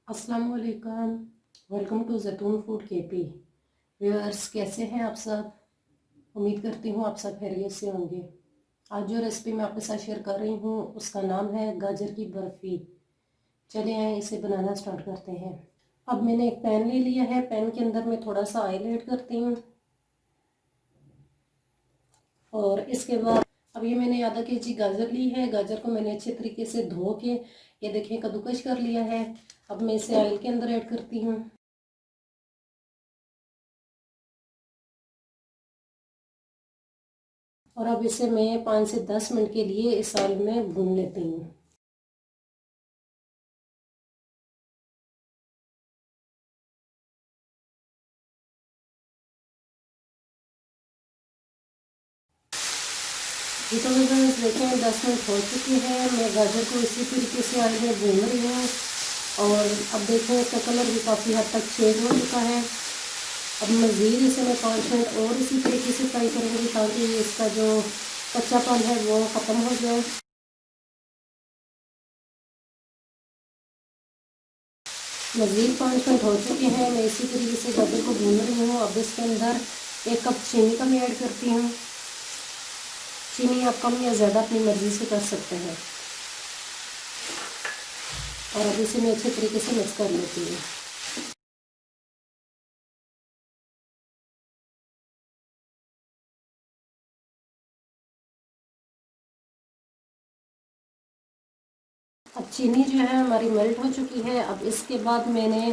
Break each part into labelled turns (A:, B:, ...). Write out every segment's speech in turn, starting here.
A: अस्सलाम वालेकुम। Welcome to जैतून फूड केपी। व्यूअर्स, कैसे हैं आप सब? उम्मीद करती हूँ आप सब खैरियत से होंगे। आज जो रेसिपी मैं आपके साथ शेयर कर रही हूँ उसका नाम है गाजर की बर्फ़ी। चलिए आए इसे बनाना स्टार्ट करते हैं। अब मैंने एक पैन ले लिया है। पैन के अंदर मैं थोड़ा सा ऑयल ऐड करती हूँ और इसके बाद अब ये मैंने आधा केजी गाजर ली है। गाजर को मैंने अच्छे तरीके से धो के ये देखें कद्दूकश कर लिया है। अब मैं इसे ऑयल के अंदर ऐड करती हूँ और अब इसे मैं 5 से 10 मिनट के लिए इस ऑयल में भून लेती हूँ। जी तो फ्रेंड्स देखें 10 मिनट हो चुके हैं। मैं गाजर को इसी तरीके से ऑयल में भून रही हूँ और अब देखें इसका कलर भी काफ़ी हद तक चेंज हो चुका है। अब मज़ीद इसे मैं 5 मिनट और इसी तरीके से फ्राई करूँगी ताकि इसका जो कच्चापन है वो ख़त्म हो जाए। मज़ीद 5 मिनट हो चुके हैं। मैं इसी तरीके से गाजर को भून रही हूँ। अब इसके अंदर 1 कप चीनी का मैं ऐड करती हूँ। चीनी आप कम या ज़्यादा अपनी मर्ज़ी से कर सकते हैं और अब इसे मैं अच्छे तरीके से मिक्स कर लेती हूँ। अब चीनी जो है हमारी मेल्ट हो चुकी है। अब इसके बाद मैंने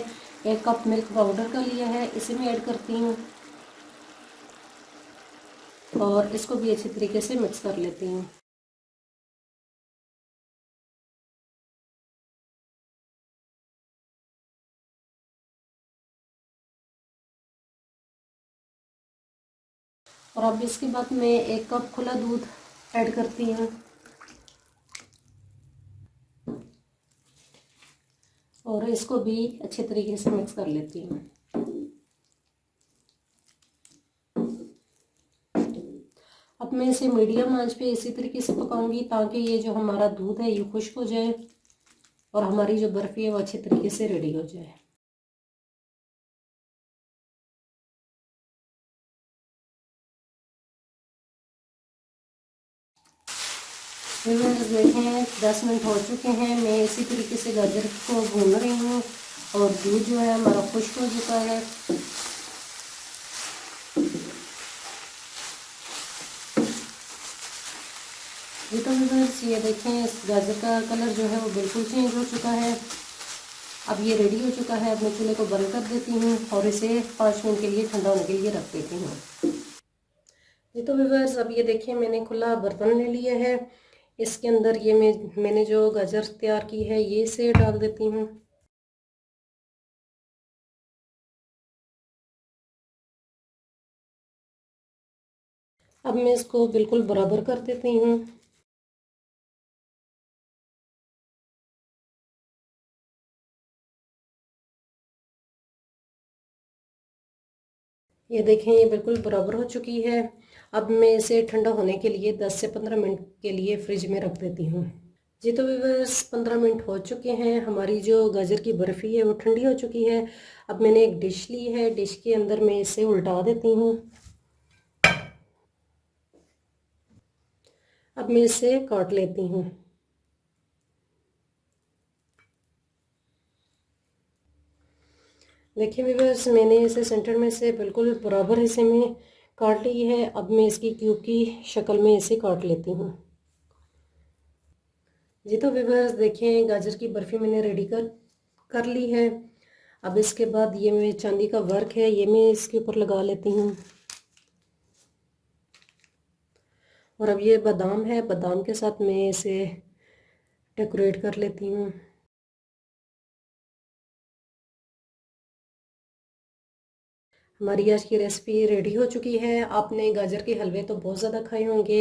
A: 1 कप मिल्क पाउडर का लिया है, इसे मैं ऐड करती हूँ और इसको भी अच्छे तरीके से मिक्स कर लेती हूँ। और अब इसके बाद मैं 1 कप खुला दूध ऐड करती हूँ और इसको भी अच्छे तरीके से मिक्स कर लेती हूँ। अब मैं इसे मीडियम आंच पे इसी तरीके से पकाऊंगी ताकि ये जो हमारा दूध है ये खुश्क हो जाए और हमारी जो बर्फ़ी है वो अच्छे तरीके से रेडी हो जाए। देखें 10 मिनट हो चुके हैं। मैं इसी तरीके से गाजर को भून रही हूँ और दूध जो है हमारा खुश्क हो चुका है। ये तो व्यूअर्स ये देखें गाजर का कलर जो है वो बिल्कुल चेंज हो चुका है। अब ये रेडी हो चुका है। अब मैं चूल्हे को बंद कर देती हूँ और इसे 5 मिनट के लिए ठंडा होने के लिए रख देती हूँ। ये तो व्यूअर्स अब ये देखें मैंने खुला बर्तन ले लिया है। इसके अंदर ये मैंने जो गाजर तैयार की है ये इसे डाल देती हूँ। अब मैं इसको बिल्कुल बराबर कर देती हूँ। ये देखें ये बिल्कुल बराबर हो चुकी है। अब मैं इसे ठंडा होने के लिए 10 से 15 मिनट के लिए फ्रिज में रख देती हूँ। जी तो व्यूअर्स 15 मिनट हो चुके हैं। हमारी जो गाजर की बर्फ़ी है वो ठंडी हो चुकी है। अब मैंने एक डिश ली है। डिश के अंदर मैं इसे उल्टा देती हूँ। अब मैं इसे काट लेती हूँ। देखिए व्यूअर्स मैंने इसे सेंटर में से बिल्कुल बराबर हिस्से में काट ली है। अब मैं इसकी क्यूब की शक्ल में इसे काट लेती हूँ। जी तो व्यूअर्स देखें गाजर की बर्फ़ी मैंने रेडी कर ली है। अब इसके बाद ये मैं चांदी का वर्क है ये मैं इसके ऊपर लगा लेती हूँ और अब ये बादाम है, बादाम के साथ मैं इसे डेकोरेट कर लेती हूँ। हमारी आज की रेसिपी रेडी हो चुकी है। आपने गाजर के हलवे तो बहुत ज़्यादा खाए होंगे,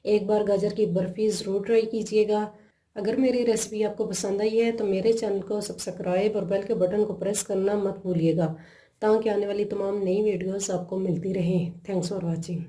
A: एक बार गाजर की बर्फ़ी ज़रूर ट्राई कीजिएगा। अगर मेरी रेसिपी आपको पसंद आई है तो मेरे चैनल को सब्सक्राइब और बेल के बटन को प्रेस करना मत भूलिएगा ताकि आने वाली तमाम नई वीडियोस आपको मिलती रहें। Thanks for watching.